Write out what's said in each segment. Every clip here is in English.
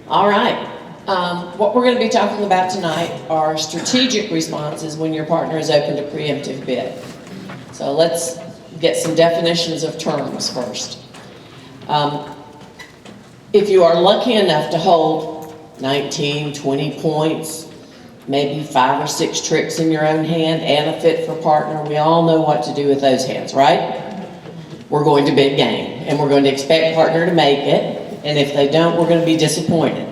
All right. What we're going to be talking about tonight are strategic responses when your partner is open to preemptive bid. So let's get some definitions of terms first. If you are lucky enough to hold 19, 20 points, maybe 5 or 6 tricks in your own hand and a fit for partner, we all know what to do with those hands, right? We're going to bid game, and we're going to expect partner to make it, and if they don't, we're going to be disappointed.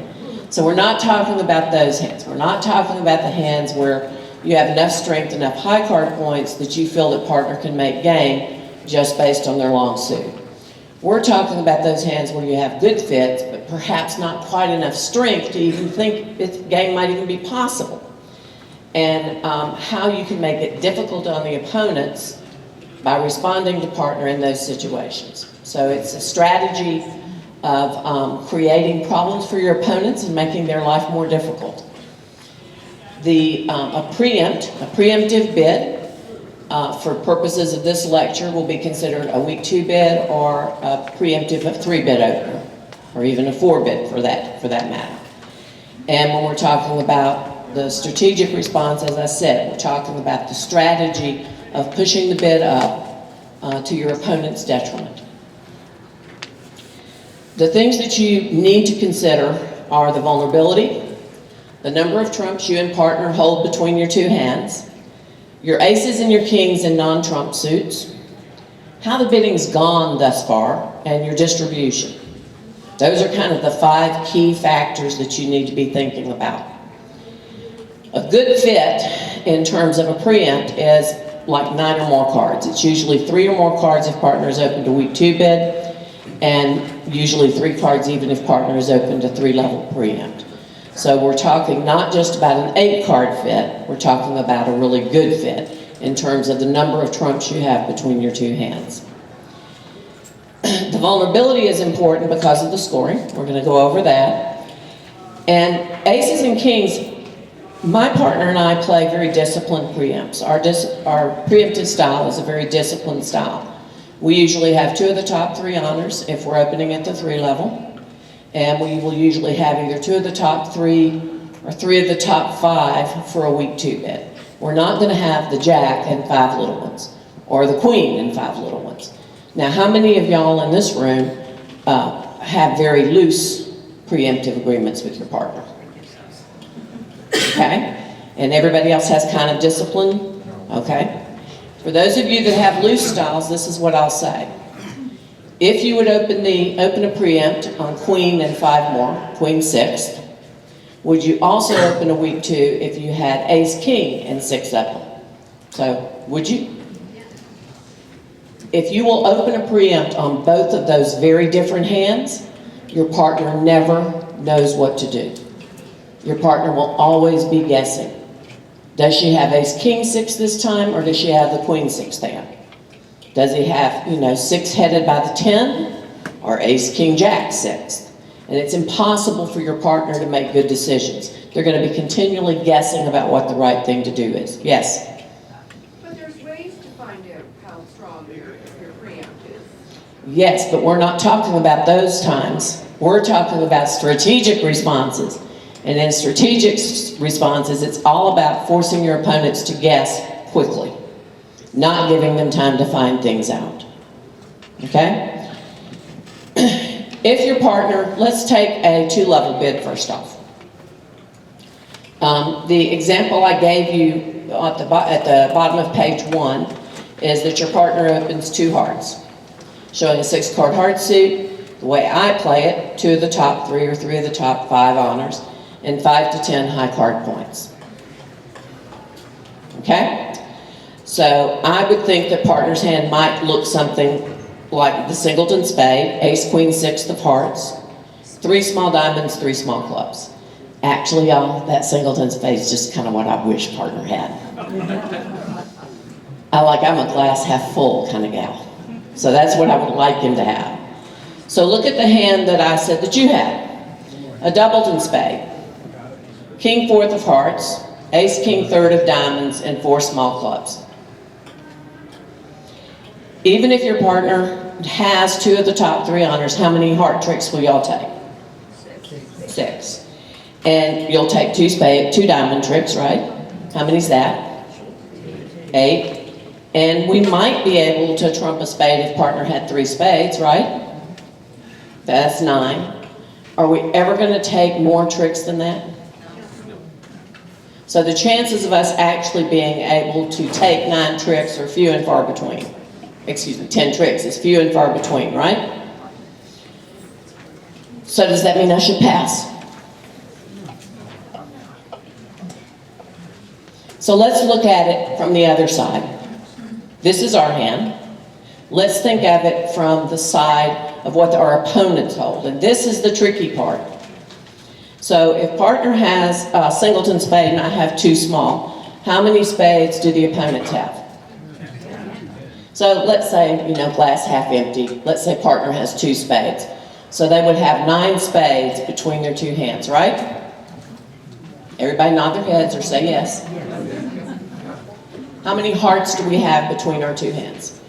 So we're not talking about those hands. We're not talking about the hands where you have enough strength, enough high card points that you feel that partner can make game just based on their long suit. We're talking about those hands where you have good fits, but perhaps not quite enough strength to even think game might even be possible. And how you can make it difficult on the opponents by responding to partner in those situations. So it's a strategy of creating problems for your opponents and making their life more difficult. A preemptive bid, for purposes of this lecture, will be considered a week 2 bid or a preemptive of 3 bid opener, or even a 4 bid for that matter. And when we're talking about the strategic response, as I said, we're talking about the strategy of pushing the bid up to your opponent's detriment. The things that you need to consider are the vulnerability, the number of trumps you and partner hold between your 2 hands, your aces and your kings in non-trump suits, how the bidding's gone thus far, and your distribution. Those are kind of the 5 key factors that you need to be thinking about. A good fit in terms of a preempt is like 9 or more cards. It's usually 3 or more cards if partner is open to week 2 bid, and usually 3 cards even if partner is open to 3-level preempt. So we're talking not just about an 8-card fit, we're talking about a really good fit in terms of the number of trumps you have between your 2 hands. The vulnerability is important because of the scoring. We're going to go over that. And aces and kings, my partner and I play very disciplined preempts. Our preemptive style is a very disciplined style. We usually have 2 of the top 3 honors if we're opening at the 3 level. And we will usually have either 2 of the top 3 or 3 of the top 5 for a week 2 bid. We're not going to have the jack and 5 little ones, or the queen and 5 little ones. Now, how many of y'all in this room have very loose preemptive agreements with your partner? Okay? And everybody else has kind of discipline? Okay? For those of you that have loose styles, this is what I'll say. If you would open a preempt on queen and 5 more, queen 6, would you also open a week 2 if you had ace king and 6 of them? So, would you? If you will open a preempt on both of those very different hands, your partner never knows what to do. Your partner will always be guessing. Does she have ace king 6 this time, or does she have the queen 6 hand? Does he have, 6 headed by the 10, or ace king jack 6? And it's impossible for your partner to make good decisions. They're going to be continually guessing about what the right thing to do is. Yes? But there's ways to find out how strong your preempt is. Yes, but we're not talking about those times. We're talking about strategic responses. And in strategic responses, it's all about forcing your opponents to guess quickly, not giving them time to find things out. Okay? If your partner, let's take a 2-level bid first off. The example I gave you at the bottom of page 1 is that your partner opens 2 hearts, showing a 6-card heart suit. The way I play it, 2 of the top 3 or 3 of the top 5 honors, and 5 to 10 high card points. Okay? So I would think that partner's hand might look something like the singleton spade, ace queen 6 of hearts, 3 small diamonds, 3 small clubs. Actually, y'all, that singleton spade is just kind of what I wish partner had. I'm a glass half full kind of gal. So that's what I would like him to have. So look at the hand that I said that you had. A doubleton spade, king 4th of hearts, ace king 3rd of diamonds, and 4 small clubs. Even if your partner has 2 of the top 3 honors, how many heart tricks will y'all take? 6. And you'll take two diamond tricks, right? How many's that? 8. And we might be able to trump a spade if partner had 3 spades, right? That's 9. Are we ever going to take more tricks than that? So the chances of us actually being able to take 9 tricks are few and far between. Excuse me, 10 tricks is few and far between, right? So does that mean I should pass? So let's look at it from the other side. This is our hand. Let's think of it from the side of what our opponents hold. And this is the tricky part. So if partner has a singleton spade and I have 2 small, how many spades do the opponents have? So let's say, glass half empty. Let's say partner has 2 spades. So they would have 9 spades between their 2 hands, right? Everybody nod their heads or say yes. How many hearts do we have between our 2 hands?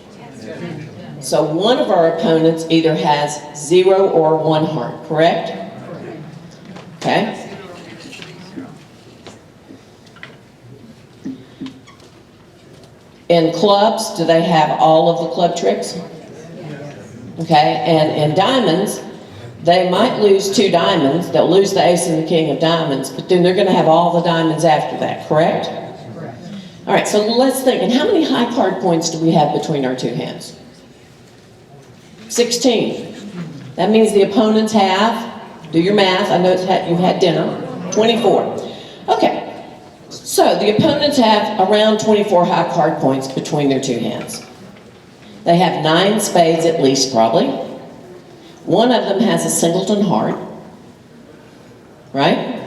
So one of our opponents either has 0 or 1 heart, correct? Okay. In clubs, do they have all of the club tricks? Okay, and in diamonds, they might lose 2 diamonds. They'll lose the ace and the king of diamonds, but then they're going to have all the diamonds after that, correct? All right, so let's think. And how many high card points do we have between our 2 hands? 16. That means the opponents have, do your math, I know you've had dinner, 24. Okay, so the opponents have around 24 high card points between their 2 hands. They have 9 spades at least, probably. One of them has a singleton heart, right?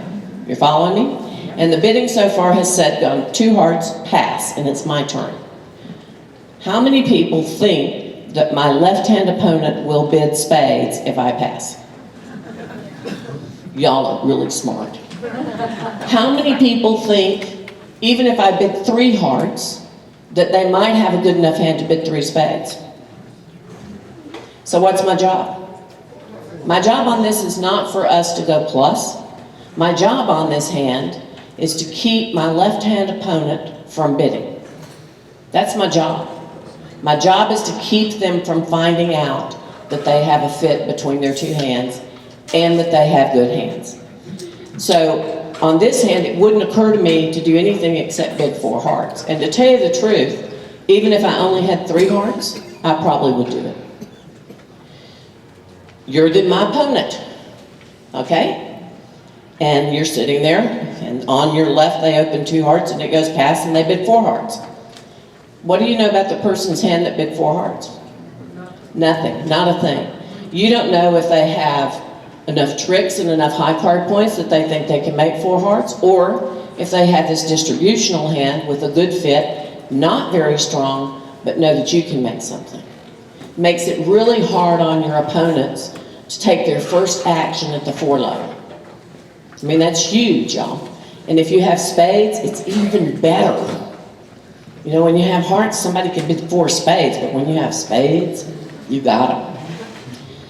You're following me? And the bidding so far has said 2 hearts, pass, and it's my turn. How many people think that my left-hand opponent will bid spades if I pass? Y'all are really smart. How many people think, even if I bid 3 hearts, that they might have a good enough hand to bid 3 spades? So what's my job? My job on this is not for us to go plus. My job on this hand is to keep my left-hand opponent from bidding. That's my job. My job is to keep them from finding out that they have a fit between their 2 hands and that they have good hands. So on this hand, it wouldn't occur to me to do anything except bid 4 hearts. And to tell you the truth, even if I only had 3 hearts, I probably would do it. You're my opponent, okay? And you're sitting there, and on your left they open 2 hearts, and it goes past, and they bid 4 hearts. What do you know about the person's hand that bid 4 hearts? Nothing, not a thing. You don't know if they have enough tricks and enough high card points that they think they can make 4 hearts, or if they have this distributional hand with a good fit, not very strong, but know that you can make something. Makes it really hard on your opponents to take their first action at the 4 level. I mean, that's huge, y'all. And if you have spades, it's even better. When you have hearts, somebody can bid 4 spades, but when you have spades, you got them.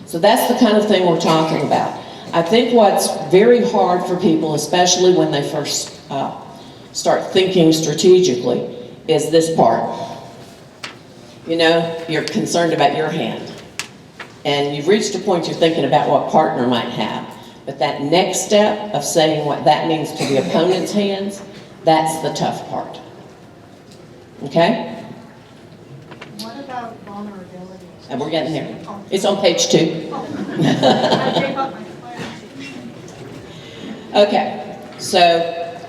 So that's the kind of thing we're talking about. I think what's very hard for people, especially when they first start thinking strategically, is this part. You're concerned about your hand. And you've reached a point you're thinking about what partner might have. But that next step of saying what that means to the opponent's hands, that's the tough part. Okay? What about vulnerability? And we're getting there. It's on page 2. Okay, so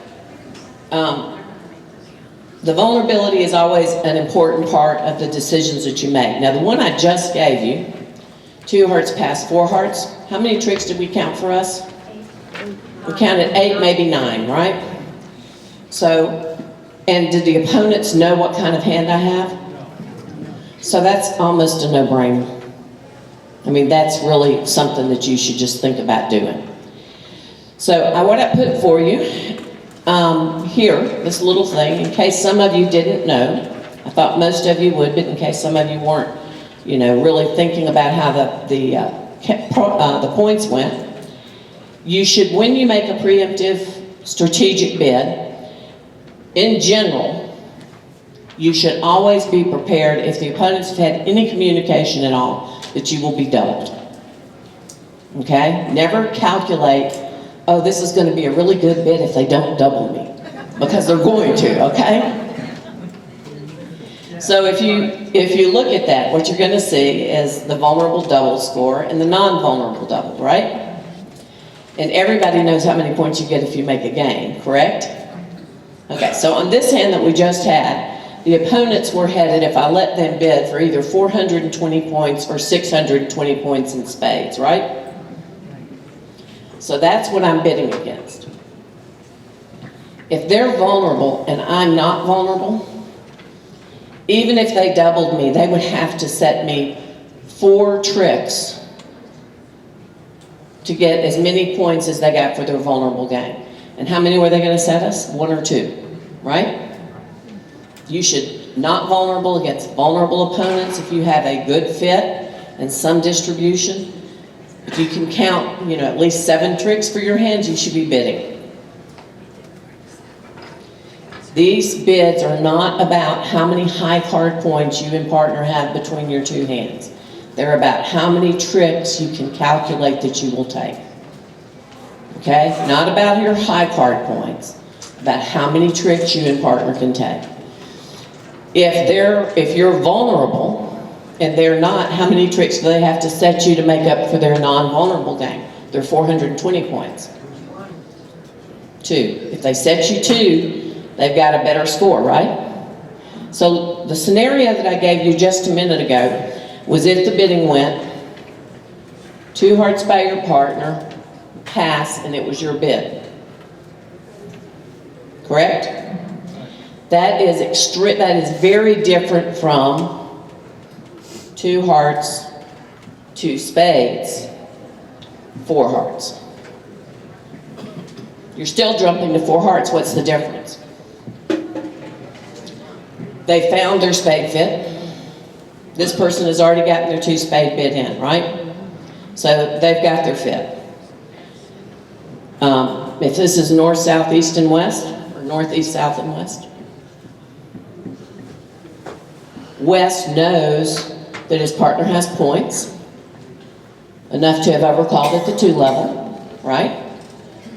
the vulnerability is always an important part of the decisions that you make. Now, the one I just gave you, 2 hearts past 4 hearts, how many tricks did we count for us? We counted 8, maybe 9, right? So, and did the opponents know what kind of hand I have? So that's almost a no-brainer. I mean, that's really something that you should just think about doing. So what I put for you here, this little thing, in case some of you didn't know. I thought most of you would, but in case some of you weren't, really thinking about how the points went. You should, when you make a preemptive strategic bid, in general, you should always be prepared, if the opponents have had any communication at all, that you will be doubled. Okay? Never calculate, oh, this is going to be a really good bid if they don't double me. Because they're going to, okay? So if you look at that, what you're going to see is the vulnerable double score and the non-vulnerable double, right? And everybody knows how many points you get if you make a gain, correct? Okay, so on this hand that we just had, the opponents were headed, if I let them bid, for either 420 points or 620 points in spades, right? So that's what I'm bidding against. If they're vulnerable and I'm not vulnerable, even if they doubled me, they would have to set me 4 tricks to get as many points as they got for their vulnerable game. And how many were they going to set us? 1 or 2, right? You should not vulnerable against vulnerable opponents if you have a good fit and some distribution. If you can count, at least 7 tricks for your hands, you should be bidding. These bids are not about how many high card points you and partner have between your 2 hands. They're about how many tricks you can calculate that you will take. Okay? Not about your high card points, about how many tricks you and partner can take. If you're vulnerable and they're not, how many tricks do they have to set you to make up for their non-vulnerable game? They're 420 points. 2. If they set you 2, they've got a better score, right? So the scenario that I gave you just a minute ago was if the bidding went 2 hearts by your partner, pass, and it was your bid. Correct? That is very different from 2 hearts, 2 spades, 4 hearts. You're still jumping to 4 hearts. What's the difference? They found their spade fit. This person has already gotten their 2 spade bid in, right? So they've got their fit. If this is north, south, east, and west, or north, east, south, and west, West knows that his partner has points, enough to have overcalled at the 2 level, right?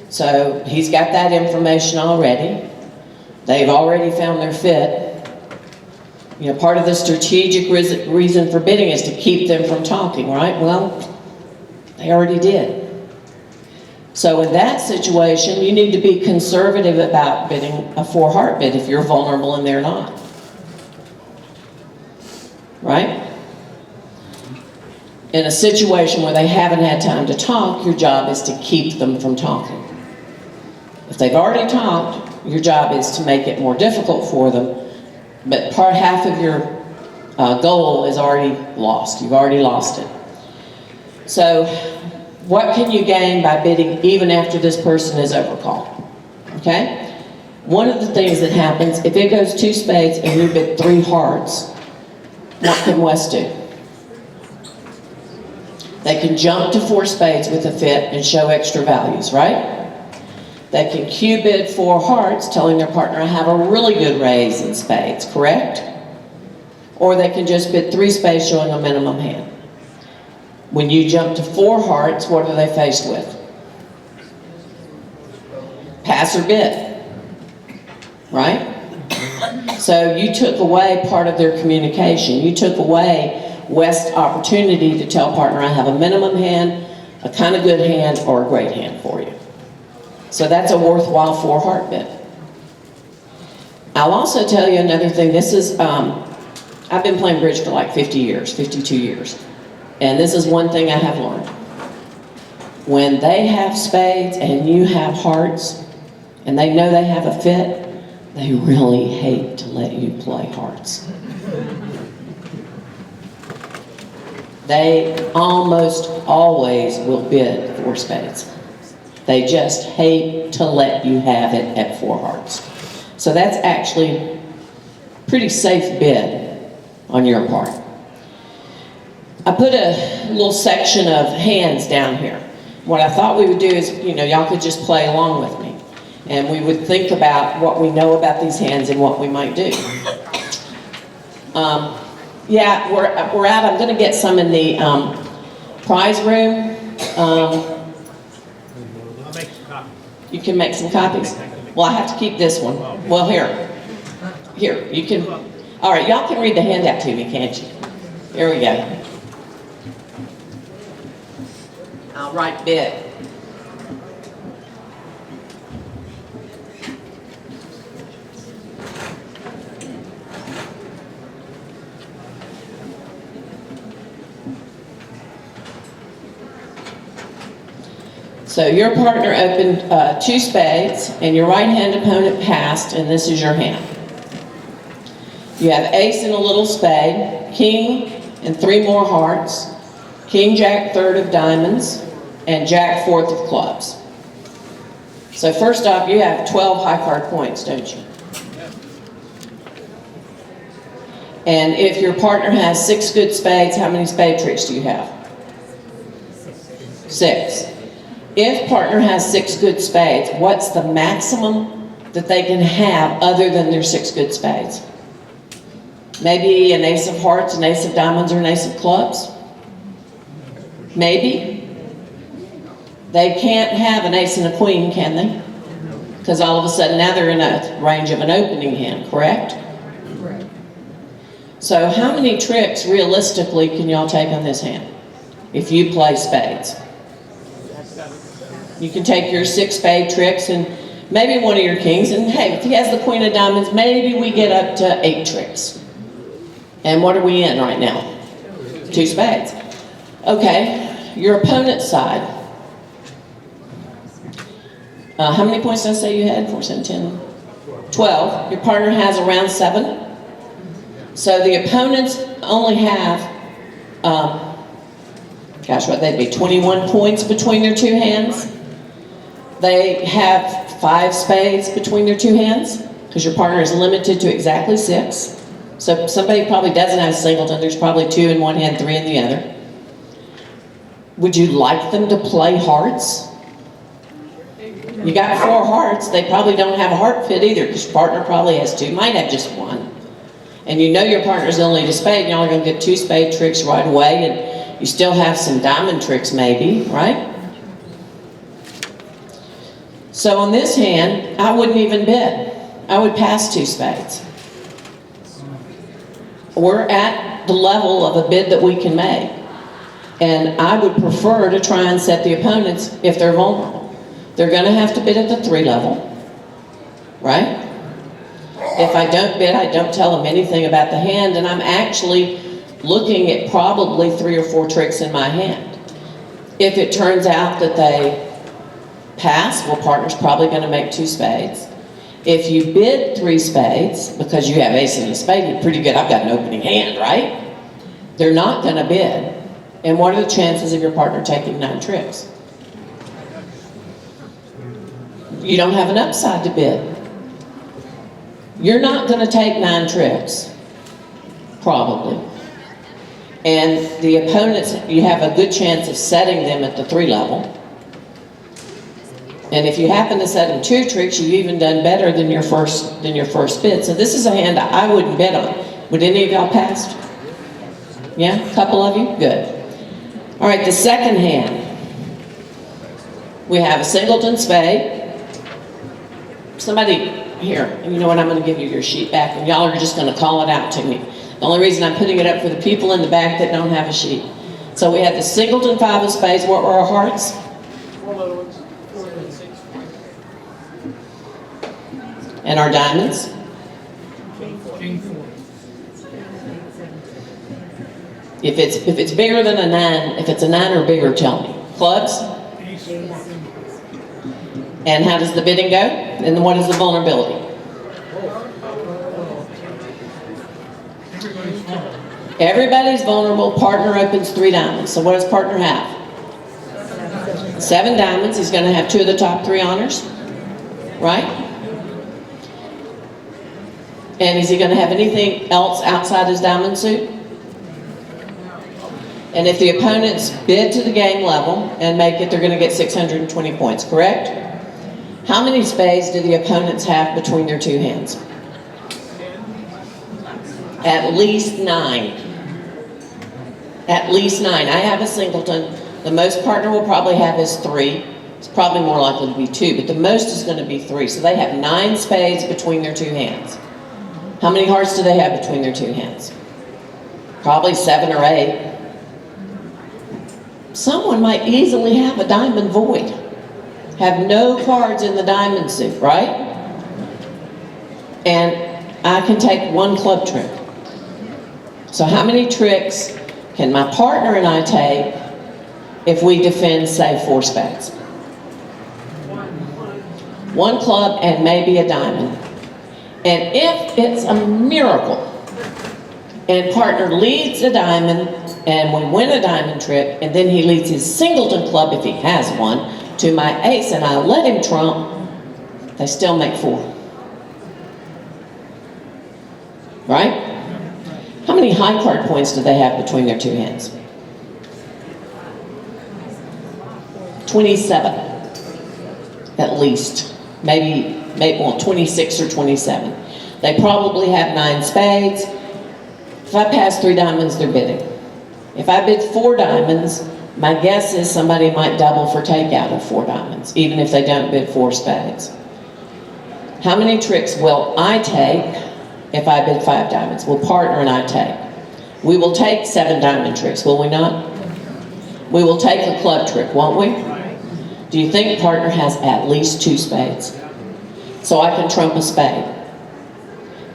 So he's got that information already. They've already found their fit. Part of the strategic reason for bidding is to keep them from talking, right? Well, they already did. So in that situation, you need to be conservative about bidding a 4 heart bid if you're vulnerable and they're not. Right? In a situation where they haven't had time to talk, your job is to keep them from talking. If they've already talked, your job is to make it more difficult for them, but half of your goal is already lost. You've already lost it. So what can you gain by bidding even after this person is overcalled? Okay? One of the things that happens, if it goes 2 spades and you bid 3 hearts, what can West do? They can jump to 4 spades with a fit and show extra values, right? They can Q bid 4 hearts, telling their partner, I have a really good raise in spades, correct? Or they can just bid 3 spades, showing a minimum hand. When you jump to 4 hearts, what are they faced with? Pass or bid, right? So you took away part of their communication. You took away West's opportunity to tell partner, I have a minimum hand, a kind of good hand, or a great hand for you. So that's a worthwhile 4 heart bid. I'll also tell you another thing. This is, I've been playing bridge for like 50 years, 52 years. And this is one thing I have learned. When they have spades and you have hearts, and they know they have a fit, they really hate to let you play hearts. They almost always will bid 4 spades. They just hate to let you have it at 4 hearts. So that's actually a pretty safe bid on your part. I put a little section of hands down here. What I thought we would do is, y'all could just play along with me. And we would think about what we know about these hands and what we might do. Yeah, we're out. I'm going to get some in the prize room. I'll make some copies. You can make some copies. Well, I have to keep this one. Well, here, you can. All right, y'all can read the handout to me, can't you? Here we go. I'll write bid. So your partner opened 2 spades, and your right-hand opponent passed, and this is your hand. You have ace and a little spade, king and 3 more hearts, king, jack, third of diamonds, and jack, fourth of clubs. So first off, you have 12 high card points, don't you? And if your partner has 6 good spades, how many spade tricks do you have? 6. If partner has 6 good spades, what's the maximum that they can have other than their 6 good spades? Maybe an ace of hearts, an ace of diamonds, or an ace of clubs? Maybe. They can't have an ace and a queen, can they? Because all of a sudden now they're in a range of an opening hand, correct? Correct. So how many tricks realistically can y'all take on this hand if you play spades? You can take your 6 spade tricks and maybe one of your kings, and hey, if he has the queen of diamonds, maybe we get up to 8 tricks. And what are we in right now? 2 spades. Okay, your opponent's side. How many points did I say you had? 4, 7, 10, 12. Your partner has around 7. So the opponents only have, what they'd be, 21 points between their 2 hands. They have 5 spades between their 2 hands, because your partner is limited to exactly 6. So somebody probably doesn't have a singleton. There's probably 2 in one hand, 3 in the other. Would you like them to play hearts? You got 4 hearts. They probably don't have a heart fit either, because your partner probably has 2. Might have just 1. And you know your partner's only a spade, and y'all are going to get 2 spade tricks right away, and you still have some diamond tricks maybe, right? So on this hand, I wouldn't even bid. I would pass 2 spades. We're at the level of a bid that we can make. And I would prefer to try and set the opponents if they're vulnerable. They're going to have to bid at the 3 level, right? If I don't bid, I don't tell them anything about the hand, and I'm actually looking at probably 3 or 4 tricks in my hand. If it turns out that they pass, well, partner's probably going to make 2 spades. If you bid 3 spades, because you have ace and a spade, you're pretty good, I've got an opening hand, right? They're not going to bid. And what are the chances of your partner taking 9 tricks? You don't have an upside to bid. You're not going to take 9 tricks, probably. And the opponents, you have a good chance of setting them at the 3 level. And if you happen to set them 2 tricks, you've even done better than your first bid. So this is a hand I wouldn't bid on. Would any of y'all pass? Yeah, a couple of you? Good. All right, the second hand. We have a singleton spade. Somebody here, you know what, I'm going to give you your sheet back, and y'all are just going to call it out to me. The only reason I'm putting it up for the people in the back that don't have a sheet. So we have the singleton 5 of spades. What were our hearts? 4 little ones. 4 and 6. And our diamonds? King 4. If it's bigger than a 9, if it's a 9 or bigger, tell me. Clubs? Ace. And how does the bidding go? And then what is the vulnerability? Everybody's vulnerable. Everybody's vulnerable. Partner opens 3 diamonds. So what does partner have? 7 diamonds. He's going to have 2 of the top 3 honors, right? And is he going to have anything else outside his diamond suit? And if the opponents bid to the game level and make it, they're going to get 620 points, correct? How many spades do the opponents have between their two hands? At least 9. At least 9. I have a singleton. The most partner will probably have is 3. It's probably more likely to be 2, but the most is going to be 3. So they have 9 spades between their two hands. How many hearts do they have between their two hands? Probably 7 or 8. Someone might easily have a diamond void. Have no cards in the diamond suit, right? And I can take 1 club trick. So how many tricks can my partner and I take if we defend, say, 4 spades? 1 club and maybe a diamond. And if it's a miracle and partner leads a diamond and we win a diamond trick, and then he leads his singleton club, if he has one, to my ace and I let him trump, they still make 4. Right? How many high card points do they have between their two hands? 27. At least. Maybe well, 26 or 27. They probably have 9 spades. If I pass 3 diamonds, they're bidding. If I bid 4 diamonds, my guess is somebody might double for takeout of 4 diamonds, even if they don't bid 4 spades. How many tricks will I take if I bid 5 diamonds? Will partner and I take? We will take 7 diamond tricks, will we not? We will take a club trick, won't we? Do you think partner has at least 2 spades? So I can trump a spade.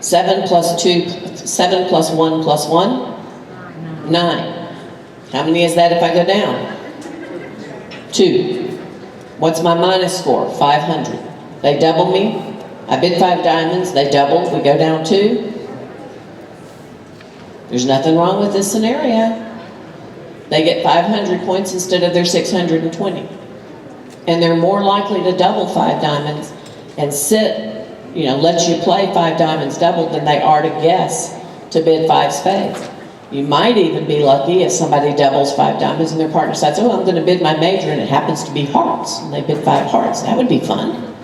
7 plus 2, 7 plus 1 plus 1? 9. How many is that if I go down? 2. What's my minus score? 500. They double me. I bid 5 diamonds. They double. We go down 2. There's nothing wrong with this scenario. They get 500 points instead of their 620. And they're more likely to double 5 diamonds and sit, let you play 5 diamonds doubled than they are to guess to bid 5 spades. You might even be lucky if somebody doubles 5 diamonds and their partner decides, oh, I'm going to bid my major and it happens to be hearts. And they bid 5 hearts. That would be fun.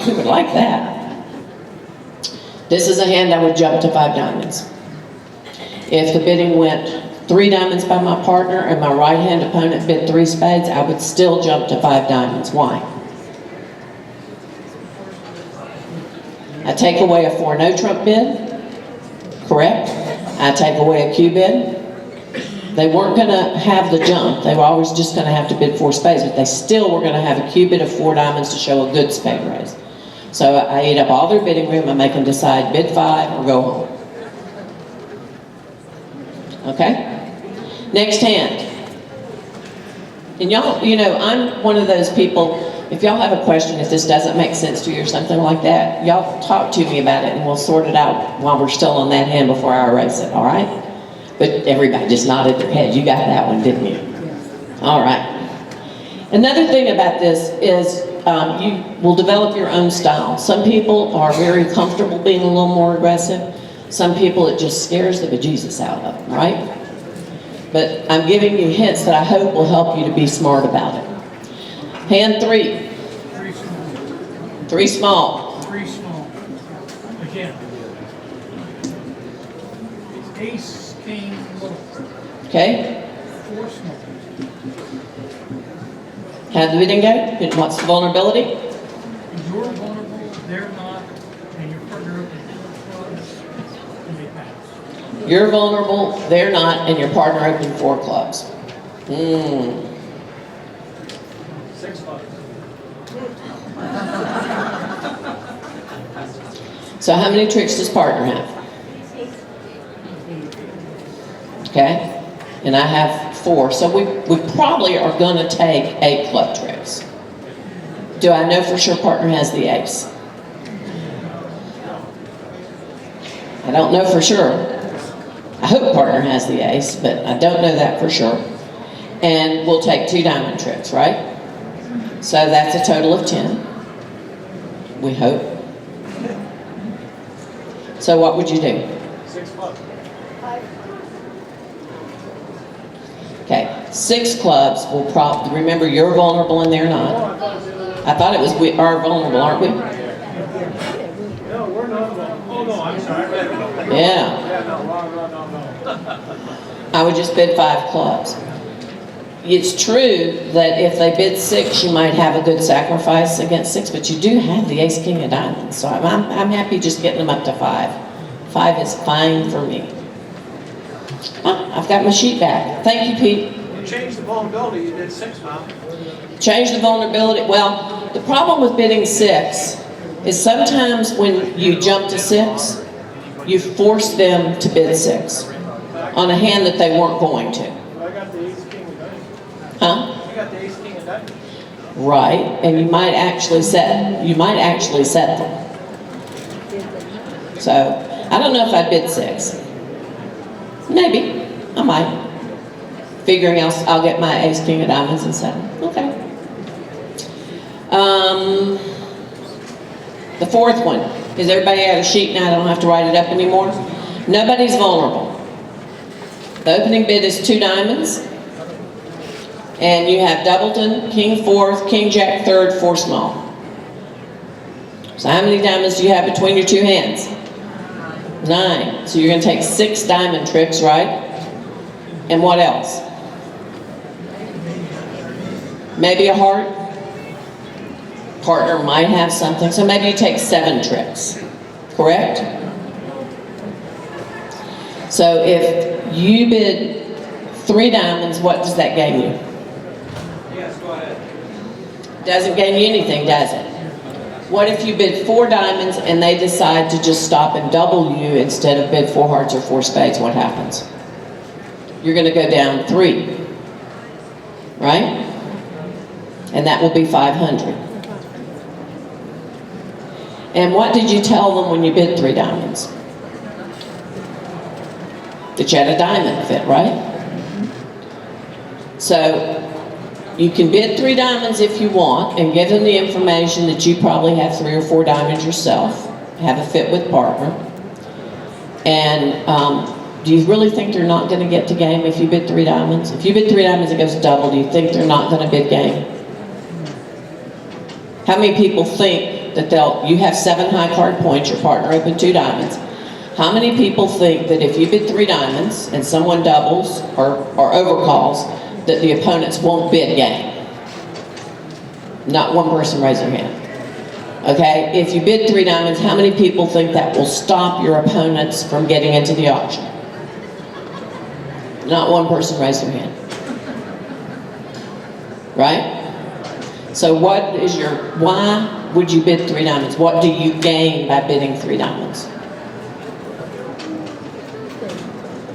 We would like that. This is a hand I would jump to 5 diamonds. If the bidding went 3 diamonds by my partner and my right-hand opponent bid 3 spades, I would still jump to 5 diamonds. Why? I take away a 4 no trump bid, correct? I take away a Q bid. They weren't going to have the jump. They were always just going to have to bid 4 spades, but they still were going to have a Q bid of 4 diamonds to show a good spade raise. So I eat up all their bidding room. I make them decide bid 5 or go home. Okay? Next hand. And y'all, I'm one of those people, if y'all have a question, if this doesn't make sense to you or something like that, y'all talk to me about it and we'll sort it out while we're still on that hand before I erase it, all right? But everybody just nodded their head. You got that one, didn't you? All right. Another thing about this is you will develop your own style. Some people are very comfortable being a little more aggressive. Some people, it just scares the bejesus out of them, right? But I'm giving you hints that I hope will help you to be smart about it. Hand 3. 3 small. 3 small. 3 small. Again. Ace, king, little. Okay? 4 small. How'd the bidding go? What's the vulnerability? You're vulnerable, they're not, and your partner opens 4 clubs, and they pass. You're vulnerable, they're not, and your partner opened 4 clubs. 6 clubs. So how many tricks does partner have? Okay? And I have 4. So we probably are going to take 8 club tricks. Do I know for sure partner has the ace? I don't know for sure. I hope partner has the ace, but I don't know that for sure. And we'll take 2 diamond tricks, right? So that's a total of 10. We hope. So what would you do? 6 clubs. Okay, 6 clubs will probably, remember you're vulnerable and they're not. I thought it was we are vulnerable, aren't we? No, we're not. Oh, no, I'm sorry. Yeah. Yeah, no, no. I would just bid 5 clubs. It's true that if they bid 6, you might have a good sacrifice against 6, but you do have the ace, king of diamonds. So I'm happy just getting them up to 5. 5 is fine for me. Oh, I've got my sheet back. Thank you, Pete. You changed the vulnerability, you did 6 now. Change the vulnerability. Well, the problem with bidding 6 is sometimes when you jump to 6, you force them to bid 6 on a hand that they weren't going to. I got the ace, king of diamonds. Huh? You got the ace, king of diamonds. Right, and you might actually set them. So, I don't know if I'd bid 6. Maybe, I might. Figuring I'll get my ace, king of diamonds and 7. Okay. The 4th one, is everybody at a sheet now? I don't have to write it up anymore. Nobody's vulnerable. The opening bid is 2 diamonds. And you have doubleton, king 4th, king jack 3rd, 4 small. So how many diamonds do you have between your 2 hands? 9. So you're going to take 6 diamond tricks, right? And what else? Maybe a heart? Partner might have something. So maybe you take 7 tricks. Correct? So if you bid 3 diamonds, what does that gain you? Yes, go ahead. Doesn't gain you anything, does it? What if you bid 4 diamonds and they decide to just stop and double you instead of bid 4 hearts or 4 spades? What happens? You're going to go down 3, right? And that will be 500. And what did you tell them when you bid 3 diamonds? That you had a diamond fit, right? So you can bid 3 diamonds if you want and give them the information that you probably have 3 or 4 diamonds yourself, have a fit with partner. And do you really think they're not going to get to game if you bid 3 diamonds? If you bid 3 diamonds and it goes double, do you think they're not going to bid game? How many people think that you have 7 high card points, your partner opened 2 diamonds. How many people think that if you bid 3 diamonds and someone doubles or overcalls, that the opponents won't bid game? Not one person raise their hand. Okay, if you bid 3 diamonds, how many people think that will stop your opponents from getting into the auction? Not one person raised their hand. Right? So why would you bid 3 diamonds? What do you gain by bidding 3 diamonds?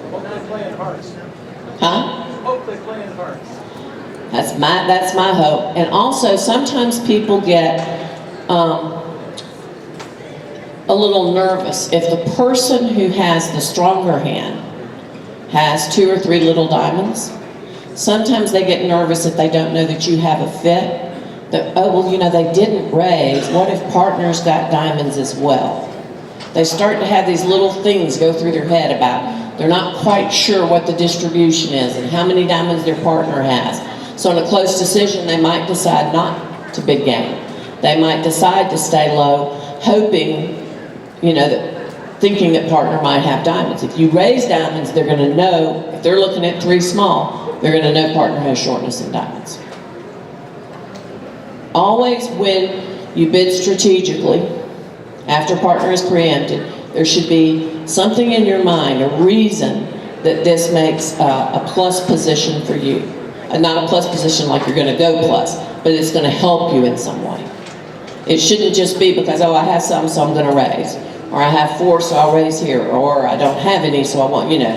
Hope they play in hearts. Huh? Hope they play in hearts. That's my hope. And also, sometimes people get a little nervous if the person who has the stronger hand has 2 or 3 little diamonds. Sometimes they get nervous if they don't know that you have a fit. That, oh, well, you know, they didn't raise. What if partners got diamonds as well? They start to have these little things go through their head about they're not quite sure what the distribution is and how many diamonds their partner has. So in a close decision, they might decide not to bid game. They might decide to stay low, hoping, you know, thinking that partner might have diamonds. If you raise diamonds, they're going to know, if they're looking at 3 small, they're going to know partner has shortness in diamonds. Always when you bid strategically, after partner is preempted, there should be something in your mind, a reason that this makes a plus position for you. Not a plus position like you're going to go plus, but it's going to help you in some way. It shouldn't just be because, oh, I have some, so I'm going to raise. Or I have 4, so I'll raise here. Or I don't have any, so I want, you know.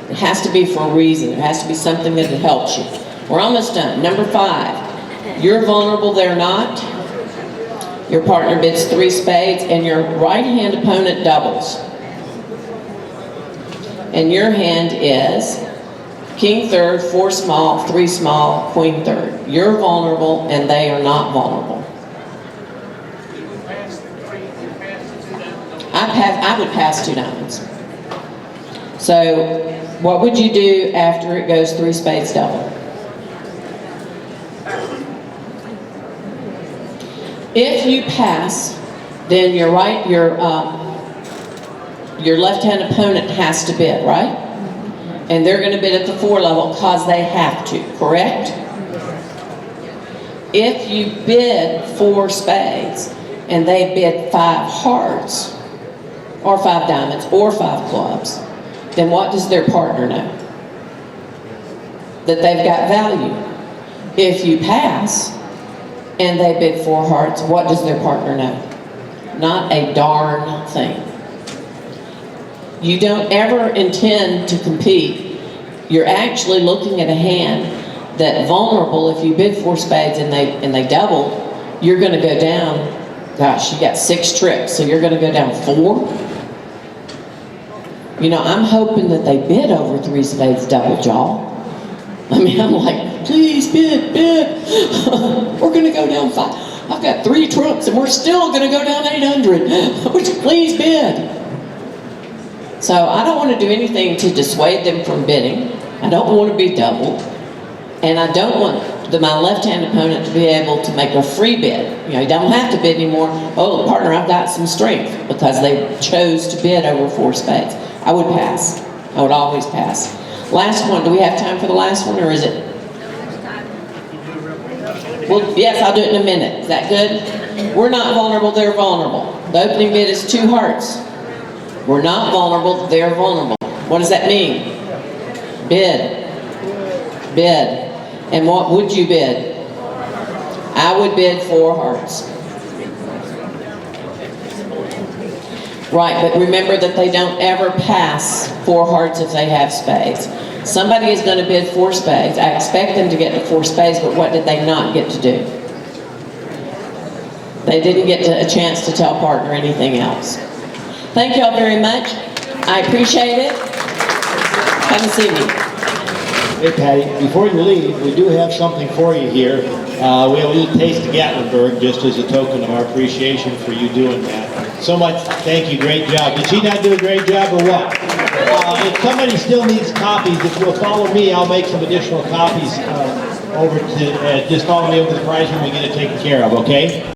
It has to be for a reason. It has to be something that helps you. We're almost done. Number 5. You're vulnerable, they're not. Your partner bids 3 spades and your right hand opponent doubles. And your hand is king 3rd, 4 small, 3 small, queen 3rd. You're vulnerable and they are not vulnerable. I would pass 2 diamonds. So What would you do after it goes 3 spades double? If you pass, then your left-hand opponent has to bid, right? And they're going to bid at the 4 level because they have to, correct? If you bid 4 spades and they bid 5 hearts, or 5 diamonds, or 5 clubs, then what does their partner know? That they've got value. If you pass and they bid 4 hearts, what does their partner know? Not a darn thing. You don't ever intend to compete. You're actually looking at a hand that vulnerable. If you bid 4 spades and they double, you're going to go down. Gosh, you got 6 trips, so you're going to go down 4. You know, I'm hoping that they bid over 3 spades double, y'all. I mean, I'm like, please bid. We're going to go down 5. I've got 3 trumps and we're still going to go down 800. Would you please bid? So I don't want to do anything to dissuade them from bidding. I don't want to be doubled. And I don't want my left-hand opponent to be able to make a free bid. You know, you don't have to bid anymore. Oh, partner, I've got some strength, because they chose to bid over 4 spades. I would pass. I would always pass. Last one. Do we have time for the last one, or is it? Well, yes, I'll do it in a minute. Is that good? We're not vulnerable, they're vulnerable. The opening bid is 2 hearts. We're not vulnerable, they're vulnerable. What does that mean? Bid. Bid. And what would you bid? I would bid 4 hearts. Right, but remember that they don't ever pass 4 hearts if they have spades. Somebody is going to bid 4 spades. I expect them to get to 4 spades, but what did they not get to do? They didn't get a chance to tell partner anything else. Thank you all very much. I appreciate it. Come and see me. Hey Patty, before you leave, we do have something for you here. We have a little taste of Gatlinburg, just as a token of our appreciation for you doing that. So much, thank you, great job. Did she not do a great job or what? If somebody still needs copies, if you'll follow me, I'll make some additional copies over to, just follow me over to the prize room and get it taken care of, okay?